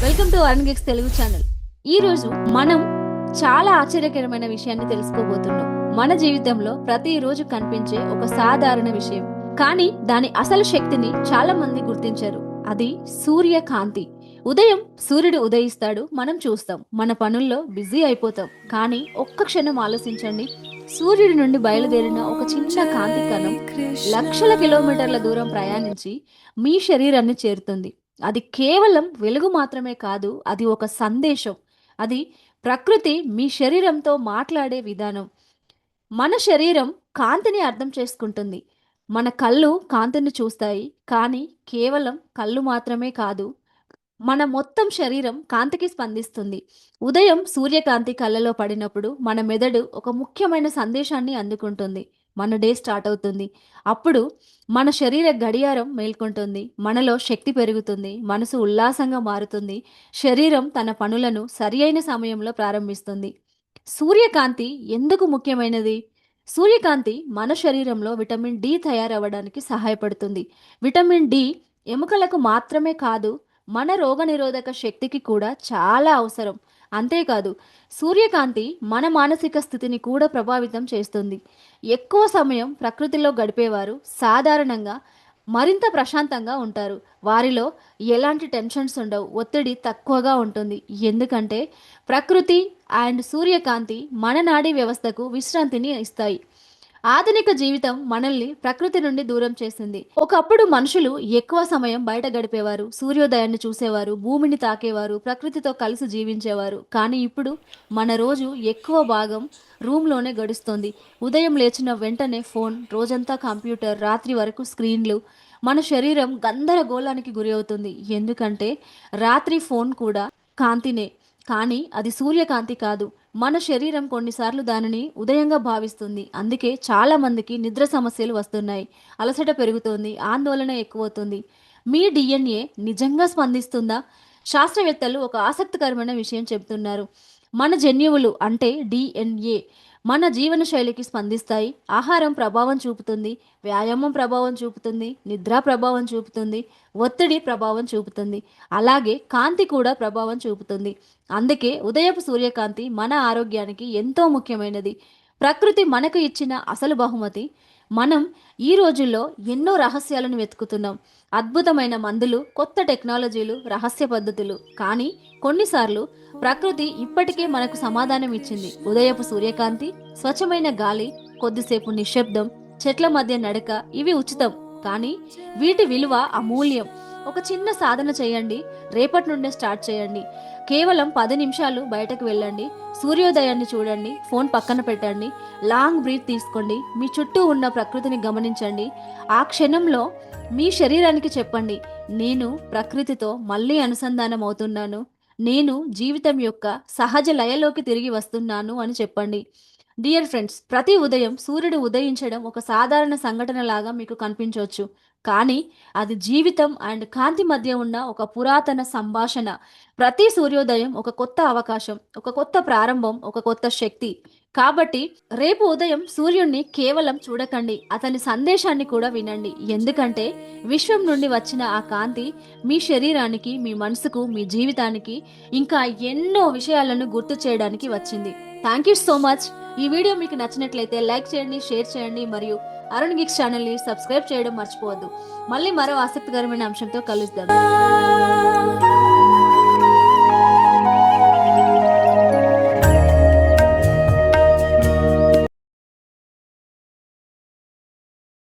Welcome to Arun గిక్స్ Telugu channel. ఈ రోజు మనం చాలా ఆశ్చర్యకరమైన విషయాన్ని తెలుసుకోబోతున్నాం. మన జీవితంలో ప్రతిరోజు కనిపించే ఒక సాధారణ విషయం, కానీ దాని అసలు శక్తిని చాలా మంది గుర్తించరు. అది సూర్యకాంతి. ఉదయం సూర్యుడు ఉదయిస్తాడు, మనం చూస్తాం, మన పనుల్లో బిజీ అయిపోతాం. కానీ ఒక్క క్షణం ఆలోచించండి, సూర్యుడి నుండి బయలుదేరిన ఒక చిన్న కాంతి కణం లక్షల కిలోమీటర్ల దూరం ప్రయాణించి మీ శరీరాన్ని చేరుతుంది. అది కేవలం వెలుగు మాత్రమే కాదు, అది ఒక సందేశం. అది ప్రకృతి మీ శరీరంతో మాట్లాడే విధానం. మన శరీరం కాంతిని అర్థం చేసుకుంటుంది. మన కళ్ళు కాంతిని చూస్తాయి, కానీ కేవలం కళ్ళు మాత్రమే కాదు, మన మొత్తం శరీరం కాంతికి స్పందిస్తుంది. ఉదయం సూర్యకాంతి కళ్ళలో పడినప్పుడు మన మెదడు ఒక ముఖ్యమైన సందేశాన్ని అందుకుంటుంది. మన డే స్టార్ట్ అవుతుంది. అప్పుడు మన శరీర గడియారం మేల్కొంటుంది. మనలో శక్తి పెరుగుతుంది, మనసు ఉల్లాసంగా మారుతుంది, శరీరం తన పనులను సరియైన సమయంలో ప్రారంభిస్తుంది. సూర్యకాంతి ఎందుకు ముఖ్యమైనది? సూర్యకాంతి మన శరీరంలో విటమిన్ డి తయారవ్వడానికి సహాయపడుతుంది. విటమిన్ డి ఎముకలకు మాత్రమే కాదు, మన రోగనిరోధక శక్తికి కూడా చాలా అవసరం. అంతేకాదు, సూర్యకాంతి మన మానసిక స్థితిని కూడా ప్రభావితం చేస్తుంది. ఎక్కువ సమయం ప్రకృతిలో గడిపేవారు సాధారణంగా మరింత ప్రశాంతంగా ఉంటారు. వారిలో ఎలాంటి టెన్షన్స్ ఉండవు, ఒత్తిడి తక్కువగా ఉంటుంది. ఎందుకంటే ప్రకృతి అండ్ సూర్యకాంతి మన నాడీ వ్యవస్థకు విశ్రాంతిని ఇస్తాయి. ఆధునిక జీవితం మనల్ని ప్రకృతి నుండి దూరం చేసింది. ఒకప్పుడు మనుషులు ఎక్కువ సమయం బయట గడిపేవారు, సూర్యోదయాన్ని చూసేవారు, భూమిని తాకేవారు, ప్రకృతితో కలిసి జీవించేవారు. కానీ ఇప్పుడు మన రోజు ఎక్కువ భాగం రూమ్లోనే గడుస్తుంది. ఉదయం లేచిన వెంటనే ఫోన్, రోజంతా కంప్యూటర్, రాత్రి వరకు స్క్రీన్లు. మన శరీరం గందరగోళానికి గురి అవుతుంది. ఎందుకంటే రాత్రి ఫోన్ కూడా కాంతినే, కానీ అది సూర్యకాంతి కాదు. మన శరీరం కొన్నిసార్లు దానిని ఉదయంగా భావిస్తుంది. అందుకే చాలా మందికి నిద్ర సమస్యలు వస్తున్నాయి, అలసట పెరుగుతోంది, ఆందోళన ఎక్కువవుతుంది. మీ డిఎన్ఏ నిజంగా స్పందిస్తుందా? శాస్త్రవేత్తలు ఒక ఆసక్తికరమైన విషయం చెబుతున్నారు. మన జన్యువులు అంటే డిఎన్ఏ మన జీవన శైలికి స్పందిస్తాయి. ఆహారం ప్రభావం చూపుతుంది, వ్యాయామం ప్రభావం చూపుతుంది, నిద్ర ప్రభావం చూపుతుంది, ఒత్తిడి ప్రభావం చూపుతుంది, అలాగే కాంతి కూడా ప్రభావం చూపుతుంది. అందుకే ఉదయపు సూర్యకాంతి మన ఆరోగ్యానికి ఎంతో ముఖ్యమైనది. ప్రకృతి మనకు ఇచ్చిన అసలు బహుమతి. మనం ఈ రోజుల్లో ఎన్నో రహస్యాలను వెతుకుతున్నాం, అద్భుతమైన మందులు, కొత్త టెక్నాలజీలు, రహస్య పద్ధతులు. కానీ కొన్నిసార్లు ప్రకృతి ఇప్పటికే మనకు సమాధానం ఇచ్చింది. ఉదయపు సూర్యకాంతి, స్వచ్ఛమైన గాలి, కొద్దిసేపు నిశ్శబ్దం, చెట్ల మధ్య నడక, ఇవి ఉచితం, కానీ వీటి విలువ అమూల్యం. ఒక చిన్న సాధన చేయండి, రేపటి నుండే స్టార్ట్ చేయండి. కేవలం 10 నిమిషాలు బయటకు వెళ్ళండి, సూర్యోదయాన్ని చూడండి, ఫోన్ పక్కన పెట్టండి, లాంగ్ బ్రీత్ తీసుకోండి, మీ చుట్టూ ఉన్న ప్రకృతిని గమనించండి. ఆ క్షణంలో మీ శరీరానికి చెప్పండి, నేను ప్రకృతితో మళ్ళీ అనుసంధానం అవుతున్నాను, నేను జీవితం యొక్క సహజ లయలోకి తిరిగి వస్తున్నాను అని చెప్పండి. డియర్ ఫ్రెండ్స్, ప్రతి ఉదయం సూర్యుడు ఉదయించడం ఒక సాధారణ సంఘటన లాగా మీకు కనిపించవచ్చు, కానీ అది జీవితం అండ్ కాంతి మధ్య ఉన్న ఒక పురాతన సంభాషణ. ప్రతి సూర్యోదయం ఒక కొత్త అవకాశం, ఒక కొత్త ప్రారంభం, ఒక కొత్త శక్తి. కాబట్టి రేపు ఉదయం సూర్యుడిని కేవలం చూడకండి, అతని సందేశాన్ని కూడా వినండి. ఎందుకంటే విశ్వం నుండి వచ్చిన ఆ కాంతి మీ శరీరానికి, మీ మనసుకు, మీ జీవితానికి ఇంకా ఎన్నో విషయాలను గుర్తు చేయడానికి వచ్చింది. Thank you so much. ఈ వీడియో మీకు నచ్చినట్లయితే లైక్ చేయండి, షేర్ చేయండి, మరియు అరుణ్ గిక్స్ ఛానల్ని సబ్స్క్రైబ్ చేయడం మర్చిపోవద్దు. మళ్ళీ మరో ఆసక్తికరమైన అంశంతో కలుద్దాం.